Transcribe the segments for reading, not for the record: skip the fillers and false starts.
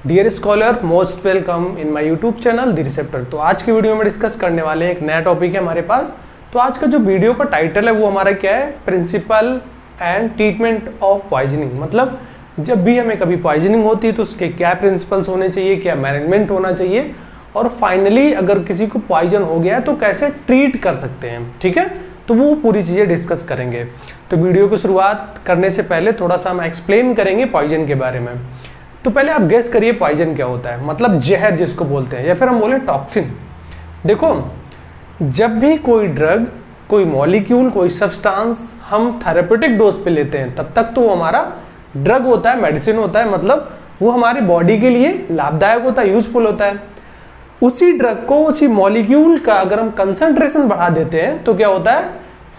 Dear scholar, most welcome in my YouTube channel the receptor. तो आज की video में डिस्कस करने वाले हैं एक नया टॉपिक है हमारे पास। तो आज का जो वीडियो का टाइटल है वो हमारा क्या है, principle and treatment of poisoning. मतलब जब भी हमें कभी पॉइजनिंग होती है तो उसके क्या प्रिंसिपल्स होने चाहिए, क्या मैनेजमेंट होना चाहिए, और फाइनली अगर किसी को पॉइजन हो गया है तो कैसे ट्रीट कर सकते हैं। ठीक है, तो वो पूरी चीज़ें डिस्कस करेंगे। तो वीडियो की शुरुआत करने से पहले थोड़ा सा हम एक्सप्लेन करेंगे पॉइजन के बारे में। तो पहले आप गेस करिए पॉइजन क्या होता है, मतलब जहर जिसको बोलते हैं, या फिर हम बोले टॉक्सिन। देखो, जब भी कोई ड्रग, कोई मॉलिक्यूल, कोई सब्सटेंस हम थेरेपेटिक डोज पे लेते हैं तब तक तो वो हमारा ड्रग होता है, मेडिसिन होता है, मतलब वो हमारी बॉडी के लिए लाभदायक होता है, यूजफुल होता है। उसी ड्रग को, उसी मॉलिक्यूल का अगर हम कंसंट्रेशन बढ़ा देते हैं तो क्या होता है,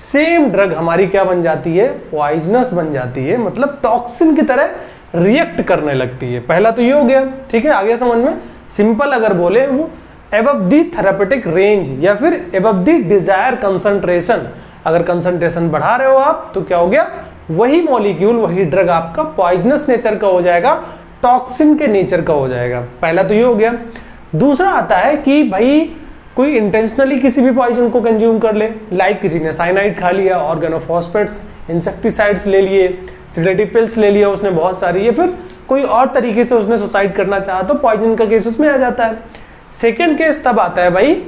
सेम ड्रग हमारी क्या बन जाती है, पॉइजनस बन जाती है, मतलब टॉक्सिन की तरह रिएक्ट करने लगती है। पहला तो ये हो गया, ठीक है। आगे समझ में सिंपल अगर बोले, वो एबव द थेरेपेटिक रेंज या फिर एबव द डिजायर कंसंट्रेशन, अगर कंसंट्रेशन बढ़ा रहे हो आप तो क्या हो गया, वही मॉलिक्यूल, वही ड्रग आपका पॉइजनस नेचर का हो जाएगा, टॉक्सिन के नेचर का हो जाएगा। पहला तो ये हो गया। दूसरा आता है कि भाई कोई इंटेंशनली किसी भी पॉइजन को कंज्यूम कर ले, लाइक किसी ने साइनाइड खा लिया, ऑर्गेनोफॉस्फेट्स, इंसेक्टिसाइड्स ले लिए, सिडेटिव पिल्स ले लिया उसने बहुत सारी, या फिर कोई और तरीके से उसने सुसाइड करना चाहा तो पॉइजन का केस उसमें आ जाता है। सेकेंड केस तब आता है भाई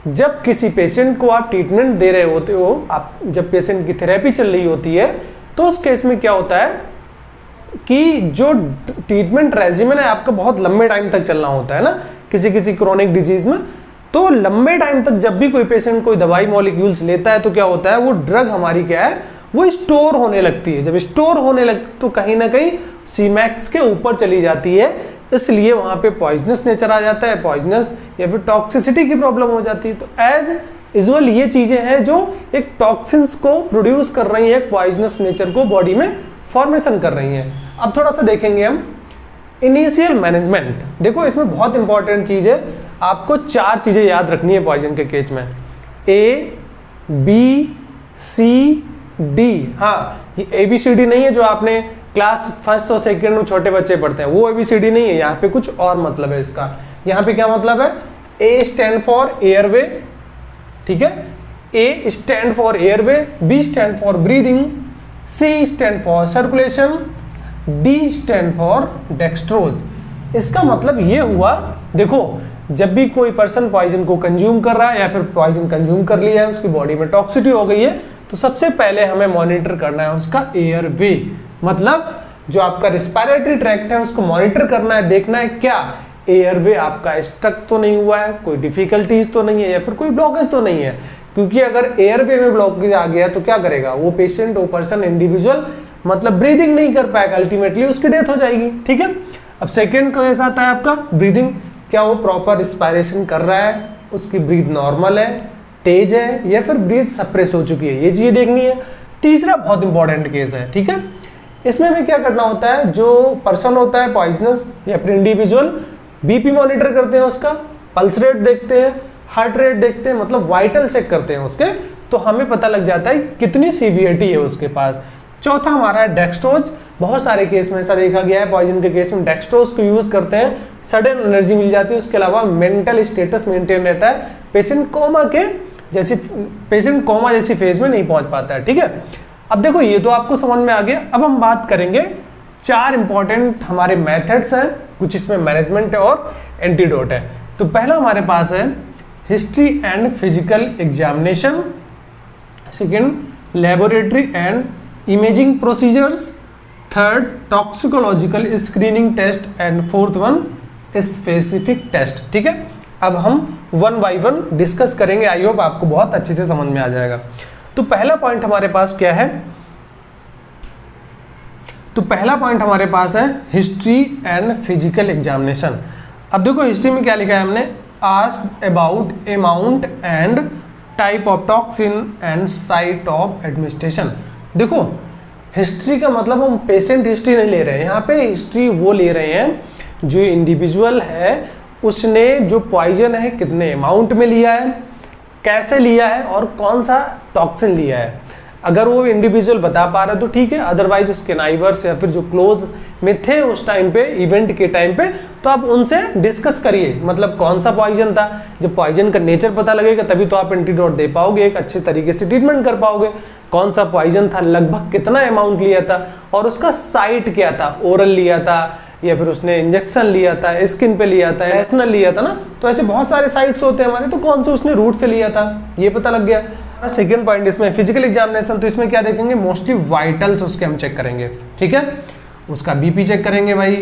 जब किसी पेशेंट को आप ट्रीटमेंट दे रहे होते हो, आप जब पेशेंट की थेरेपी चल रही होती है तो उस केस में क्या होता है कि जो ट्रीटमेंट रेजिमेन है आपका बहुत लंबे टाइम तक चलना होता है ना, किसी किसी क्रोनिक डिजीज में। तो लंबे टाइम तक जब भी कोई पेशेंट कोई दवाई मॉलिक्यूल्स लेता है तो क्या होता है, वो ड्रग हमारी क्या है, वो स्टोर होने लगती है। जब स्टोर होने लगती तो कहीं ना कहीं सीमैक्स के ऊपर चली जाती है, इसलिए वहां पे पॉइजनस नेचर आ जाता है, पॉइजनस या फिर टॉक्सिसिटी की प्रॉब्लम हो जाती है। तो एज यूजुअल ये चीजें हैं जो एक टॉक्सिन्स को प्रोड्यूस कर रही है, पॉइजनस नेचर को बॉडी में फॉर्मेशन कर रही है। अब थोड़ा सा देखेंगे हम इनिशियल मैनेजमेंट। देखो, इसमें बहुत इंपॉर्टेंट चीज है, आपको 4 चीजें याद रखनी है पॉइजन के केस में, ए बी सी डी। हाँ, ये ABCD नहीं है जो आपने क्लास फर्स्ट और सेकंड में छोटे बच्चे पढ़ते हैं, वो ABCD नहीं है। यहाँ पे कुछ और मतलब है इसका। यहाँ पे क्या मतलब है, A स्टैंड फॉर एयरवे, ठीक है, A stand for airway, B stand for breathing, C stand for circulation, D stand for dextrose. इसका मतलब ये हुआ, देखो जब भी कोई पर्सन पॉइजन को कंज्यूम कर रहा है या फिर पॉइजन कंज्यूम कर लिया है, उसकी बॉडी में टॉक्सिसिटी हो गई है, तो सबसे पहले हमें मॉनिटर करना है उसका एयरवे, मतलब जो आपका रिस्पायरेटरी ट्रैक्ट है उसको मॉनिटर करना है, देखना है क्या एयरवे आपका स्टक तो नहीं हुआ है, कोई डिफिकल्टीज तो नहीं है, या फिर कोई ब्लॉकेज तो नहीं है। क्योंकि अगर एयरवे में ब्लॉकेज आ गया तो क्या करेगा वो पेशेंट, वो पर्सन, इंडिविजुअल, मतलब ब्रीदिंग नहीं कर पाएगा, अल्टीमेटली उसकी डेथ हो जाएगी। ठीक है। अब सेकेंड केस आता है आपका ब्रीदिंग, क्या वो प्रॉपर रिस्पायरेशन कर रहा है, उसकी ब्रीथ नॉर्मल है, तेज है, या फिर ब्रीथ सप्रेस हो चुकी है, ये चीजें देखनी है। तीसरा बहुत इंपॉर्टेंट केस है, ठीक है, इसमें भी क्या करना होता है, जो पर्सन होता है पॉइजनस या फिर इंडिविजुअल, बीपी मॉनिटर करते हैं उसका, पल्स रेट देखते हैं, हार्ट रेट देखते हैं, मतलब वाइटल चेक करते हैं उसके, तो हमें पता लग जाता है कितनी सीवियरिटी है उसके पास। चौथा हमारा है डेक्सट्रोज। बहुत सारे केस में ऐसा देखा गया है, पॉइजन के केस में डेक्सट्रोज को यूज करते हैं, सडन एनर्जी मिल जाती है, उसके अलावा मेंटल स्टेटस मेंटेन रहता है, पेशेंट कोमा जैसी फेज में नहीं पहुंच पाता है। ठीक है। अब देखो, ये तो आपको समझ में आ गया। अब हम बात करेंगे 4 इंपॉर्टेंट हमारे मेथड्स हैं, कुछ इसमें मैनेजमेंट है और एंटीडोट है। तो पहला हमारे पास है history and physical examination, second laboratory and imaging procedures, third toxicological screening test, and fourth one specific test. ठीक है। अब हम 1 बाय 1 डिस्कस करेंगे, आई होप आपको बहुत अच्छे से समझ में आ जाएगा। तो पहला पॉइंट हमारे पास क्या है, तो पहला पॉइंट हमारे पास है हिस्ट्री एंड फिजिकल एग्जामिनेशन। अब देखो, हिस्ट्री में क्या लिखा है हमने, ask about amount and type of toxin and site of administration. देखो, हिस्ट्री का मतलब हम पेशेंट हिस्ट्री नहीं ले रहे हैं, यहाँ पे हिस्ट्री वो ले रहे हैं जो इंडिविजुअल है, उसने जो पॉइजन है कितने अमाउंट में लिया है, कैसे लिया है और कौन सा टॉक्सिन लिया है। अगर वो इंडिविजुअल बता पा रहा है तो ठीक है, अदरवाइज उसके नाइबर्स या फिर जो क्लोज में थे उस टाइम पे, इवेंट के टाइम पे, तो आप उनसे डिस्कस करिए मतलब कौन सा पॉइजन था। जब पॉइजन का नेचर पता लगेगा तभी तो आप एंटीडोट दे पाओगे, एक अच्छे तरीके से ट्रीटमेंट कर पाओगे। कौन सा पॉइजन था, लगभग कितना अमाउंट लिया था और उसका साइट क्या था, ओरल लिया था या फिर उसने इंजेक्शन लिया था, स्किन पे लिया था, एस्नल लिया था ना, तो ऐसे बहुत सारे साइट्स होते हैं हमारे, तो कौन से उसने रूट से लिया था ये पता लग गया। सेकेंड पॉइंट इसमें फिजिकल एग्जामिनेशन, तो इसमें क्या देखेंगे, मोस्टली वाइटल्स उसके हम चेक करेंगे, ठीक है, उसका बीपी चेक करेंगे भाई,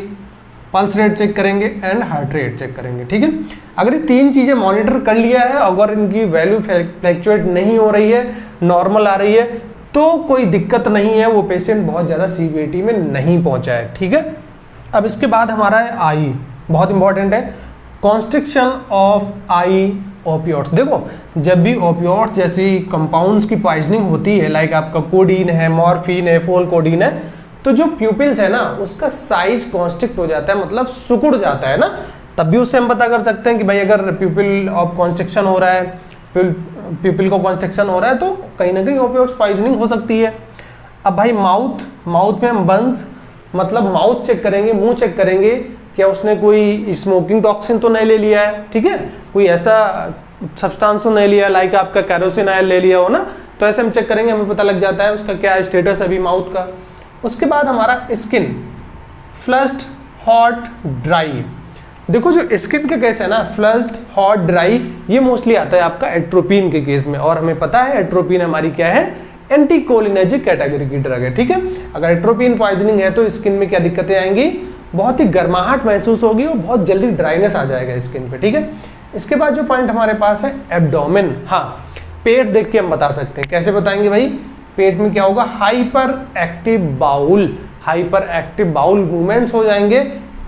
पल्स रेट चेक करेंगे एंड हार्ट रेट चेक करेंगे, ठीक है। अगर ये तीन चीजें मॉनिटर कर लिया है, अगर इनकी वैल्यू फ्लैक्चुएट नहीं हो रही है, नॉर्मल आ रही है, तो कोई दिक्कत नहीं है, वो पेशेंट बहुत ज्यादा सीवियरिटी में नहीं पहुंचा है, ठीक है। अब इसके बाद हमारा है आई, बहुत इंपॉर्टेंट है, कॉन्स्ट्रिक्शन ऑफ आई ओपियोट्स। देखो जब भी ओपियोट्स जैसी कंपाउंड्स की पॉइजनिंग होती है, लाइक आपका कोडीन है, मॉर्फिन है, फोल कोडीन है, तो जो प्यूपिल्स है ना उसका साइज कॉन्स्ट्रिक्ट हो जाता है, मतलब सिकुड़ जाता है ना, तब भी उससे हम पता कर सकते हैं कि भाई अगर प्यूपिल ऑफ कॉन्स्ट्रिक्शन हो रहा है, प्यूपिल को कॉन्स्ट्रिक्शन हो रहा है, तो कहीं ना कहीं ओपियोट्स पॉइजनिंग हो सकती है। अब भाई माउथ में हम बंस मतलब माउथ चेक करेंगे, मुंह चेक करेंगे, क्या उसने कोई स्मोकिंग टॉक्सिन तो नहीं ले लिया है, ठीक है, कोई ऐसा सब्सटेंस तो नहीं लिया, लाइक आपका कैरोसिन ऑयल ले लिया हो ना, तो ऐसे हम चेक करेंगे, हमें पता लग जाता है उसका क्या स्टेटस अभी माउथ का। उसके बाद हमारा स्किन, फ्लश्ड, हॉट, ड्राई। देखो जो स्किन के केस है ना, फ्लश्ड, हॉट, ड्राई, ये मोस्टली आता है आपका एट्रोपिन के केस में, और हमें पता है एट्रोपिन हमारी क्या है, एंटीकोलिनर्जिक कैटेगरी की ड्रग है, ठीक है। अगर एट्रोपिन पॉइजनिंग है तो स्किन में क्या दिक्कतें आएंगी, बहुत ही गर्माहट महसूस होगी और बहुत जल्दी ड्राइनेस आ जाएगा स्किन पे, ठीक है। इसके बाद जो पॉइंट हमारे पास है एब्डोमेन, हाँ, पेट देख के हम बता सकते हैं, कैसे बताएंगे भाई, पेट में क्या होगा, हाइपर एक्टिव बाउल मूवमेंट्स हो जाएंगे,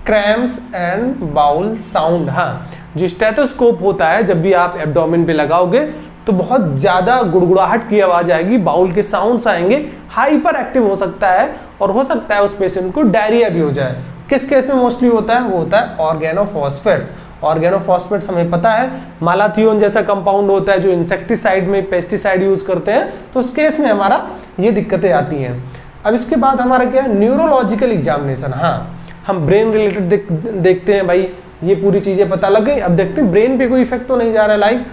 क्रैम्प्स एंड बाउल साउंड। हाँ, जो स्टेथोस्कोप होता है जब भी आप एब्डोमेन पे लगाओगे तो बहुत ज्यादा गुड़गुड़ाहट की आवाज आएगी, बाउल के साउंड्स आएंगे, हाइपर एक्टिव हो सकता है, और हो सकता है उस पेशेंट को डायरिया भी हो जाए। किस केस में मोस्टली होता है, वो होता है ऑर्गेनोफॉस्फेट्स। ऑर्गेनोफॉस्फेट्स हमें पता है मालाथियोन जैसा कंपाउंड होता है जो इंसेक्टिसाइड में पेस्टिसाइड यूज करते हैं, तो उस केस में हमारा ये दिक्कतें आती हैं। अब इसके बाद हमारा क्या है, न्यूरोलॉजिकल एग्जामिनेशन। हाँ, हम ब्रेन रिलेटेड देखते हैं भाई, ये पूरी चीजें पता लग गई। अब देखते हैं ब्रेन पे कोई इफेक्ट तो नहीं जा रहा है, like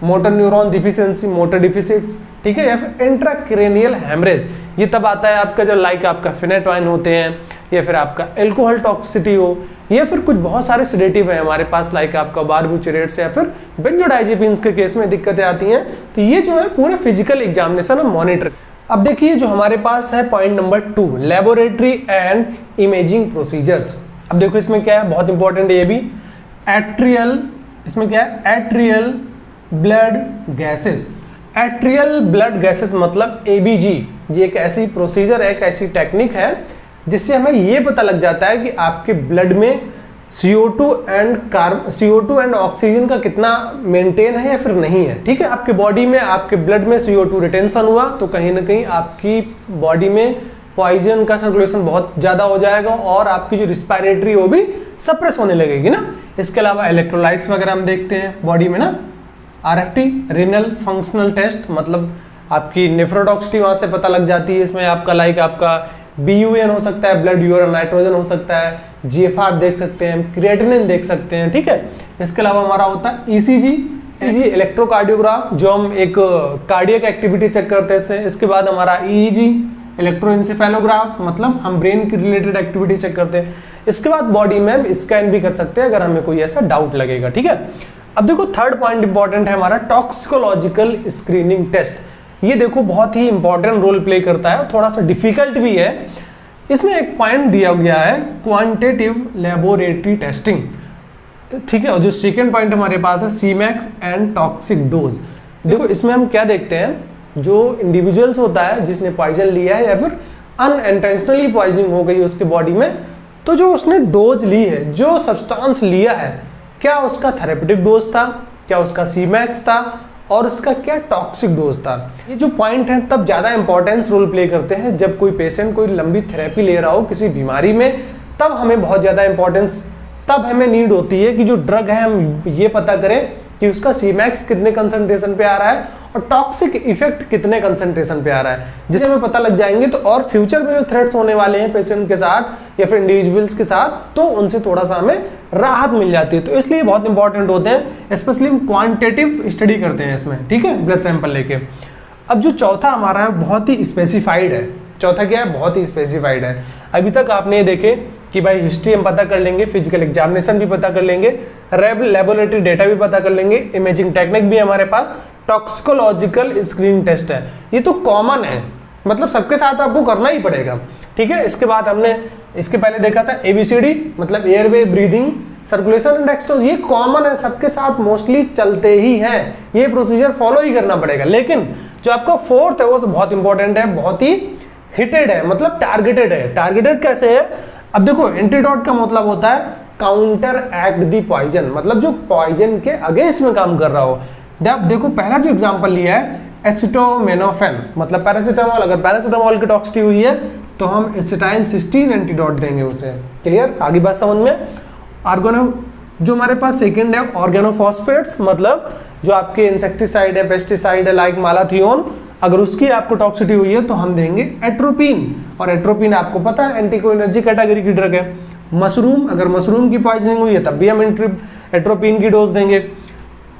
motor neuron deficiency, motor deficits, ठीक है, या फिर इंट्राक्रेनियल हेमरेज। ये तब आता है आपका जब लाइक आपका फिनेटॉइन होते हैं, या फिर आपका एल्कोहल टॉक्सिसिटी हो, या फिर कुछ बहुत सारे सेडेटिव है हमारे पास, लाइक आपका बारबुचरेट्स या फिर बेंजोडाइजेपिन्स के केस में दिक्कतें आती हैं। तो ये जो है पूरे फिजिकल एग्जामिनेशन और मॉनिटर। अब देखिए जो हमारे पास है point number 2, laboratory and imaging procedures. अब देखो इसमें क्या है, बहुत इंपॉर्टेंट है ये भी, एट्रियल, इसमें क्या है, atrial blood gases. Atrial blood gases मतलब एबीजी, ये एक ऐसी प्रोसीजर है, एक ऐसी टेक्निक है जिससे हमें ये पता लग जाता है कि आपके ब्लड में CO2 एंड ऑक्सीजन का कितना मेंटेन है या फिर नहीं है, ठीक है। आपके बॉडी में, आपके ब्लड में CO2 रिटेंशन हुआ तो कहीं ना कहीं आपकी बॉडी में पॉइजन का सर्कुलेशन बहुत ज्यादा हो जाएगा और आपकी जो रिस्पायरेटरी वो भी सप्रेस होने लगेगी ना। इसके अलावा इलेक्ट्रोलाइट्स वगैरह हम देखते हैं बॉडी में ना, RFT, रीनल फंक्शनल टेस्ट, मतलब आपकी नेफ्रोटॉक्सिटी वहां से पता लग जाती है। इसमें आपका लाइक आपका BUN हो सकता है, ब्लड यूरिन नाइट्रोजन हो सकता है, GFR देख सकते हैं, क्रिएटिनिन देख सकते हैं, ठीक है। इसके अलावा हमारा होता है ECG, इलेक्ट्रोकार्डियोग्राफ, जो हम एक कार्डियक एक्टिविटी चेक करते हैं। इसके बाद हमारा EEG, इलेक्ट्रोएंसेफेलोग्राफ, मतलब हम ब्रेन की रिलेटेड एक्टिविटी चेक करते हैं। इसके बाद बॉडी में हम स्कैन भी कर सकते हैं अगर हमें कोई ऐसा डाउट लगेगा, ठीक है। अब देखो थर्ड पॉइंट इंपॉर्टेंट है हमारा, टॉक्सिकोलॉजिकल स्क्रीनिंग टेस्ट। ये देखो बहुत ही इंपॉर्टेंट रोल प्ले करता है, थोड़ा सा डिफिकल्ट भी है। इसमें एक पॉइंट दिया गया है, क्वांटिटेटिव लेबोरेटरी टेस्टिंग, ठीक है। और जो सेकेंड पॉइंट हमारे पास है, Cmax एंड टॉक्सिक डोज। देखो इसमें हम क्या देखते हैं, जो इंडिविजुअल्स होता है जिसने पॉइजन लिया है या फिर अनइंटेंशनली पॉइजनिंग हो गई उसके बॉडी में, तो जो उसने डोज ली है, जो सब्सटेंस लिया है, क्या उसका थेरेपेटिक डोज था, क्या उसका Cmax था, और उसका क्या टॉक्सिक डोज था। ये जो पॉइंट है तब ज्यादा इंपॉर्टेंस रोल प्ले करते हैं जब कोई पेशेंट कोई लंबी थेरेपी ले रहा हो किसी बीमारी में, तब हमें बहुत ज्यादा इंपॉर्टेंस, तब हमें नीड होती है कि जो ड्रग है हम ये पता करें कि उसका Cmax कितने कंसंट्रेशन पे आ रहा है और टॉक्सिक इफेक्ट कितने कंसंट्रेशन पे आ रहा है, जिसे हमें पता लग जाएंगे तो और फ्यूचर में जो थ्रेट्स होने वाले हैं पेशेंट के साथ या फिर इंडिविजुअल्स के साथ, तो उनसे थोड़ा सा हमें राहत मिल जाती है। तो इसलिए बहुत इंपॉर्टेंट होते हैं, स्पेशली हम क्वांटिटेटिव स्टडी करते हैं इसमें, ठीक है, ब्लड सैंपल लेके। अब जो चौथा हमारा है बहुत ही स्पेसिफाइड है। चौथा क्या है? बहुत ही स्पेसिफाइड है। अभी तक आपने ये देखे कि भाई हिस्ट्री हम पता कर लेंगे, फिजिकल एग्जामिनेशन भी पता कर लेंगे, लेबोरेटरी डेटा भी पता कर लेंगे, इमेजिंग टेक्निक भी हमारे पास, टॉक्सिकोलॉजिकल स्क्रीनिंग टेस्ट है, ये तो कॉमन है, मतलब सबके साथ आपको करना ही पड़ेगा, ठीक है। इसके बाद हमने इसके पहले देखा था ABCD, मतलब एयरवे, ब्रीदिंग, सर्कुलेशन एंड एक्सटोज, ये कॉमन है, सबके साथ मोस्टली चलते ही हैं, ये प्रोसीजर फॉलो ही करना पड़ेगा। लेकिन जो आपका फोर्थ है वो बहुत इंपॉर्टेंट है, बहुत ही हिटेड है, मतलब टारगेटेड है। टारगेटेड कैसे है? अब देखो, एंटीडोट का मतलब होता है काउंटर एक्ट दी पॉइजन, मतलब जो पॉइजन के अगेंस्ट में काम कर रहा हो। अब देखो पहला जो एग्जांपल लिया है एसिटोमेनोफेन, मतलब पैरासिटामोल, अगर पैरासिटामोल की टॉक्सिसिटी हुई है तो हम एसिटाइन सिस्टीन एंटीडोट देंगे उसे। क्लियर? आगे बात समझ में। ऑर्गेनो, जो हमारे पास सेकंड है ऑर्गेनोफॉस्फेट्स, मतलब जो आपके इंसेक्टिसाइड है, पेस्टिसाइड है, लाइक मालाथियोन, अगर उसकी आपको टॉक्सिसिटी हुई है तो हम देंगे एट्रोपिन, और एट्रोपिन आपको पता है एंटीकोइनर्जी कैटेगरी की ड्रग है। मशरूम, अगर मशरूम की पॉइजनिंग हुई है तब भी हम एट्रोपिन की डोज देंगे।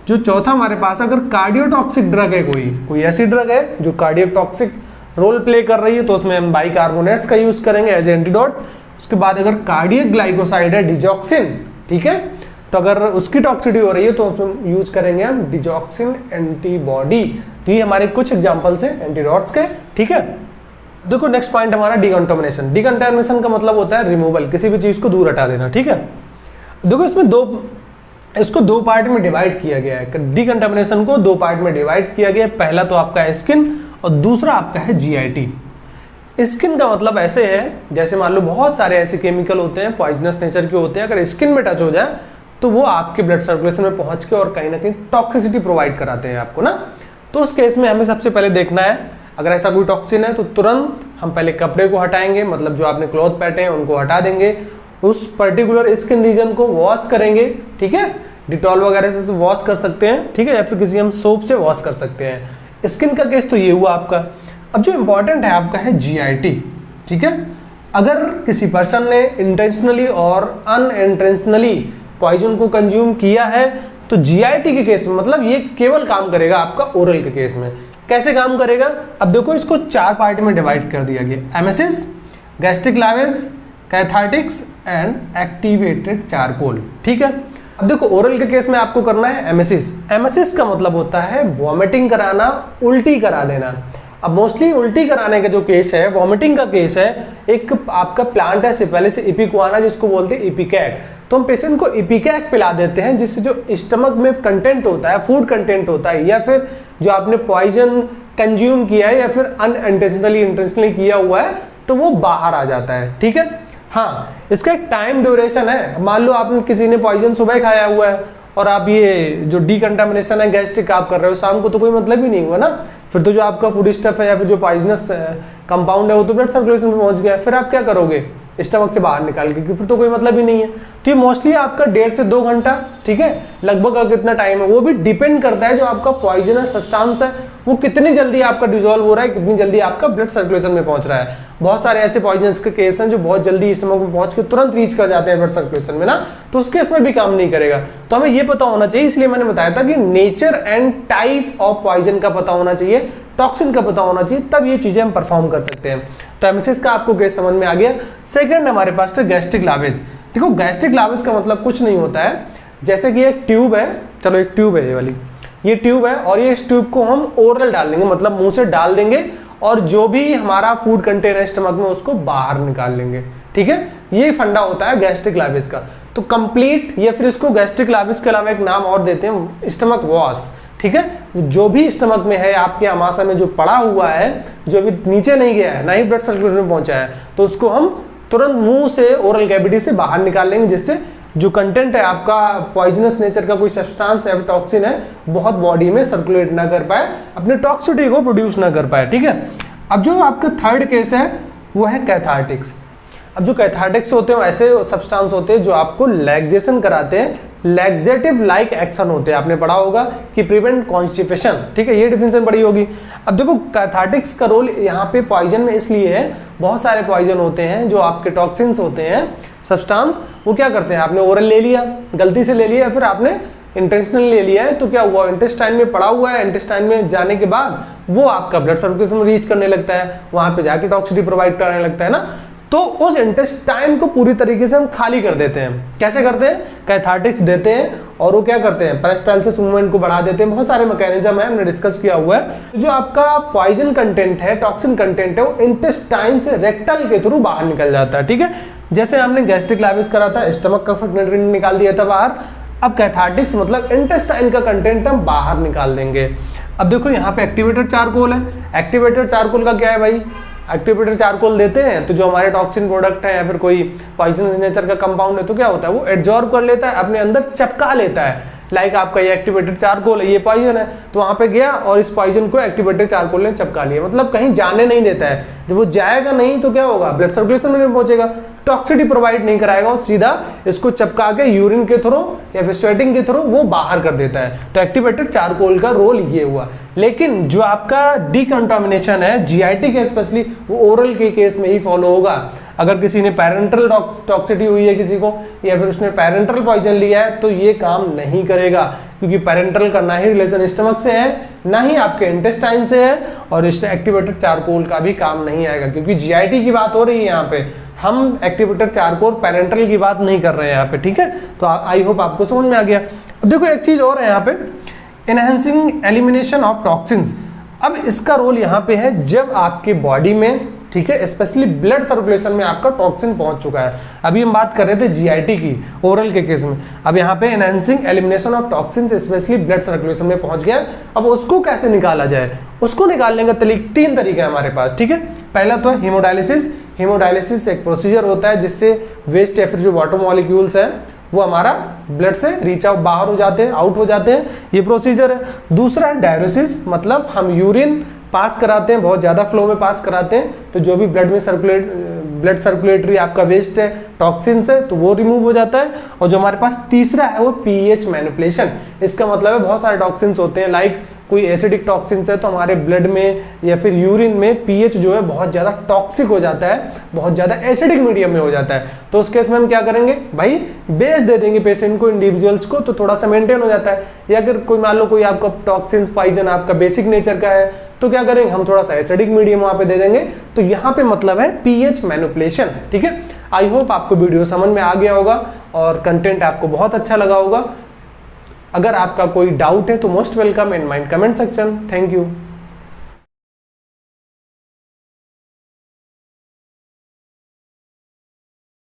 जो चौथा हमारे पास, अगर कार्डियोटॉक्सिक ड्रग है, कोई ऐसी ड्रग है जो कार्डियोटॉक्सिक रोल प्ले कर रही है, तो उसमें हम बाइकार्बोनेट्स का यूज करेंगे एज एंटीडोट। उसके बाद अगर कार्डियक ग्लाइकोसाइड है डिजॉक्सिन, ठीक है, तो अगर उसकी टॉक्सिसिटी हो रही है तो उसमें यूज करेंगे हम डिजॉक्सिन एंटीबॉडी। तो ये हमारे कुछ एग्जांपल्स हैं एंटीडोट्स के, ठीक है। देखो नेक्स्ट पॉइंट हमारा डिकंटामिनेशन। डिकंटामिनेशन का मतलब होता है रिमूवल, किसी भी चीज को दूर हटा देना, ठीक है। देखो इसको दो पार्ट में डिवाइड किया गया है, डिकंटामिनेशन को दो पार्ट में डिवाइड किया गया है। पहला तो आपका है स्किन और दूसरा आपका है GIT। स्किन का मतलब ऐसे है, जैसे मान लो बहुत सारे ऐसे केमिकल होते हैं पॉइजनस नेचर के होते हैं, अगर स्किन में टच हो जाए तो वो आपके ब्लड सर्कुलेशन में पहुंच के और कहीं ना कहीं टॉक्सिसिटी प्रोवाइड कराते हैं आपको ना। तो उस केस में हमें सबसे पहले देखना है, अगर ऐसा कोई टॉक्सिन है तो तुरंत हम पहले कपड़े को हटाएंगे, मतलब जो आपने क्लॉथ पहने हैं उनको हटा देंगे, उस पर्टिकुलर स्किन रीजन को वॉश करेंगे, ठीक है, डिटॉल वगैरह से वॉश कर सकते हैं, ठीक है, या फिर किसी हम सोप से वॉश कर सकते हैं। स्किन का केस तो ये हुआ आपका। अब जो इंपॉर्टेंट है आपका है GIT, ठीक है। अगर किसी पर्सन ने इंटेंशनली और अनइंटेंशनली पॉइजन को कंज्यूम किया है तो GIT के केस में, मतलब ये केवल काम करेगा आपका ओरल के केस में। कैसे काम करेगा? अब देखो इसको चार पार्ट में डिवाइड कर दिया गया, emesis, gastric lavage, cathartics and activated charcoal, ठीक है। अब देखो ओरल के केस में आपको करना है एमेसिस। एमेसिस का मतलब होता है वॉमिटिंग कराना, उल्टी करा देना। अब मोस्टली उल्टी कराने का जो केस है, वॉमिटिंग का केस है, एक आपका प्लांट है सिफेलिस इपिकुआना जिसको बोलते हैं इपिकैक, तो हम पेशेंट को इपिकैक पिला देते हैं, जिससे जो स्टमक में कंटेंट होता है, फूड कंटेंट होता है, या फिर जो आपने पॉइजन कंज्यूम किया है या फिर अनइंटेंशनली इंटेंशनली किया हुआ है, तो वो बाहर आ जाता है, ठीक है। हाँ, इसका एक टाइम ड्यूरेशन है। मान लो आपने किसी ने पॉइजन सुबह खाया हुआ है और आप ये जो डिकंटामिनेशन है गैस्ट्रिक आप कर रहे हो शाम को, तो कोई मतलब ही नहीं हुआ ना। फिर तो जो आपका फूड स्टफ है या फिर जो पॉइजनस कंपाउंड है वो तो ब्लड सर्कुलेशन में पहुंच गया, फिर आप क्या करोगे? स्टमक से बाहर निकाल के, फिर तो कोई मतलब ही नहीं है। तो ये मोस्टली आपका 1.5 से 2 घंटा, ठीक है, लगभग कितना टाइम है वो भी डिपेंड करता है जो आपका पॉइजनस सब्सटेंस है वो कितनी जल्दी आपका डिसॉल्व हो रहा है, कितनी जल्दी आपका ब्लड सर्कुलेशन में पहुंच रहा है। बहुत सारे ऐसे पॉइजनस के केस हैं जो बहुत जल्दी स्टमक में पहुंच के तुरंत रीच कर जाते हैं ब्लड सर्कुलेशन में ना, तो उस केस में भी काम नहीं करेगा। तो हमें ये पता होना चाहिए, इसलिए मैंने बताया था कि nature and type of poison का पता होना चाहिए, टॉक्सिन का पता होना चाहिए, तब ये चीजें हम परफॉर्म कर सकते हैं। तो एमेसिस का आपको केस समझ में आ गया। सेकंड हमारे पास है गैस्ट्रिक लावेज। देखो गैस्ट्रिक लावेज का मतलब कुछ नहीं होता है, जैसे कि एक ट्यूब है, चलो एक ट्यूब है ये वाली, ये ट्यूब है और ये इस ट्यूब को हम ओरल डाल देंगे, मतलब मुंह से डाल देंगे और जो भी हमारा फूड कंटेन है स्टमक में उसको बाहर निकाल लेंगे, ठीक है। ये फंडा होता है गैस्ट्रिक लावेज का। तो कंप्लीट, या फिर इसको गैस्ट्रिक लावेज के अलावा एक नाम और देते हैं स्टमक वॉश, ठीक है। जो भी स्टमक में है आपके आमाशय में जो पड़ा हुआ है, जो भी नीचे नहीं गया है, ना ही ब्लड सर्कुलेशन में पहुंचा है, तो उसको हम तुरंत मुंह से ओरल कैविटी से बाहर निकाल लेंगे, जिससे जो कंटेंट है आपका पॉइजनस नेचर का कोई सब्सटेंस है, टॉक्सिन है, बहुत बॉडी में सर्कुलेट ना कर पाए, अपने टॉक्सिसिटी को प्रोड्यूस ना कर पाए, ठीक है। अब जो आपका थर्ड केस है वो है कैथार्टिक्स। अब जो कैथार्टिक्स होते हैं ऐसे सब्सटेंस होते हैं जो आपको लैक्सेशन कराते हैं, लैक्सेटिव लाइक एक्शन होते हैं, आपने पढ़ा होगा कि प्रिवेंट कॉन्स्टिपेशन, ठीक है, ये डिफिनेशन पढ़ी होगी। अब देखो कैथार्टिक्स का रोल यहाँ पे पॉइजन में इसलिए है, बहुत सारे पॉइजन होते हैं जो आपके टॉक्सिन्स होते हैं, सब्सटेंस, वो क्या करते हैं, आपने ओरल ले लिया, गलती से ले लिया, फिर आपने इंटेंशनल ले लिया है, तो क्या हुआ, इंटेस्टाइन में पड़ा हुआ है, इंटेस्टाइन में जाने के बाद वो आपका ब्लड सर्कुलेशन में रीच करने लगता है, वहां पे जाके टॉक्सिसिटी प्रोवाइड करने लगता है ना, तो उस इंटेस्टाइन को पूरी तरीके से हम खाली कर देते हैं। कैसे करते हैं, कैथार्टिक्स देते हैं और वो क्या करते हैं, पेरिस्टाल्सिस मूवमेंट को बढ़ा देते हैं, बहुत सारे मैकेनिज्म है, हमने डिस्कस किया हुआ है। जो आपका पॉइजन कंटेंट है, टॉक्सिन कंटेंट है, वो इंटेस्टाइन से रेक्टल के थ्रू बाहर निकल जाता है, ठीक है। जैसे हमने गैस्ट्रिक लाइविस करा था, स्टमक का न्यूट्रिएंट निकाल दिया था बाहर, अब कैथार्टिक्स मतलब इंटेस्टाइन का कंटेंट हम बाहर निकाल देंगे। अब देखो यहाँ पे एक्टिवेटेड चारकोल है, एक्टिवेटेड चारकोल का क्या है भाई, एक्टिवेटेड चारकोल देते हैं तो जो हमारे टॉक्सिन प्रोडक्ट है या फिर कोई पॉइजनस नेचर का कंपाउंड है तो क्या होता है, वो एब्जॉर्ब कर लेता है, अपने अंदर चिपका लेता है। लाइक आपका ये एक्टिवेटेड चारकोल है, ये पॉइजन है, तो वहां पे गया और इस पॉइजन को एक्टिवेटेड चारकोल ने चिपका लिया, मतलब कहीं जाने नहीं देता है। जब वो जाएगा नहीं तो क्या होगा, ब्लड सर्कुलेशन में नहीं पहुंचेगा, टॉक्सिसिटी प्रोवाइड नहीं कराएगा, वो सीधा इसको चिपका के यूरिन के थ्रू या फिर स्वेटिंग के थ्रू वो बाहर कर देता है। तो एक्टिवेटेड चारकोल का रोल ये हुआ। लेकिन जो आपका डिकंटामिनेशन है जीआईटी के स्पेशली, वो ओरल के केस में ही फॉलो होगा। अगर किसी ने पैरेंटल टॉक्सिसिटी हुई है किसी को, या फिर उसने पैरेंटल पॉइजन लिया है, तो ये काम नहीं करेगा, क्योंकि पैरेंटल का ना ही रिलेशन स्टमक से है, ना ही आपके इंटेस्टाइन से है, और इस एक्टिवेटेड चारकोल का भी काम नहीं आएगा, क्योंकि जीआईटी की बात हो रही है यहाँ पे, हम एक्टिवेटेड चारकोल पैरेंटल की बात नहीं कर रहे हैं यहाँ पे, ठीक है। तो आई होप आपको समझ में आ गया। अब देखो एक चीज और है यहाँ पे, एनहांसिंग एलिमिनेशन ऑफ टॉक्सिन्स। अब इसका रोल यहाँ पे है जब आपके बॉडी में, ठीक है, स्पेशली ब्लड सर्कुलेशन में आपका टॉक्सिन पहुंच चुका है। अभी हम बात कर रहे थे जीआईटी की ओरल के केस में, अब यहाँ पे enhancing elimination of toxins specially blood circulation में पहुंच गया। अब उसको कैसे निकाला जाए, उसको निकालने का तीन तरीके हैं हमारे पास, ठीक है। पहला तो है हीमोडायलिसिस। हीमोडायलिसिस एक प्रोसीजर होता है जिससे वेस्ट या फिर जो वाटर मॉलिक्यूल्स हैं वो हमारा ब्लड से रीच आउट, बाहर हो जाते हैं, आउट हो जाते हैं, ये प्रोसीजर है। दूसरा है डायरोसिस, मतलब हम यूरिन पास कराते हैं, बहुत ज्यादा फ्लो में पास कराते हैं, तो जो भी ब्लड में ब्लड सर्कुलेटरी आपका वेस्ट है, टॉक्सिन्स है, तो वो रिमूव हो जाता है। और जो हमारे पास तीसरा है वो पीएच मैनिपुलेशन। इसका मतलब है बहुत सारे टॉक्सिन्स होते हैं, लाइक कोई एसिडिक टॉक्सिन्स है तो हमारे ब्लड में या फिर यूरिन में पीएच जो है बहुत ज्यादा टॉक्सिक हो जाता है, बहुत ज्यादा एसिडिक मीडियम में हो जाता है, तो उस केस में हम क्या करेंगे भाई, बेस दे देंगे पेशेंट को, इंडिविजुअल्स को, तो थोड़ा सा मेंटेन हो जाता है। या अगर कोई मान लो कोई आपका टॉक्सिन्स पॉइजन आपका बेसिक नेचर का है तो क्या करेंगे, हम थोड़ा सा एसिडिक मीडियम वहां पे दे देंगे। तो यहाँ पे मतलब है पीएच मैनिपुलेशन, ठीक है। आई होप आपको वीडियो समझ में आ गया होगा और कंटेंट आपको बहुत अच्छा लगा होगा। अगर आपका कोई डाउट है तो most welcome in my comment section. Thank you.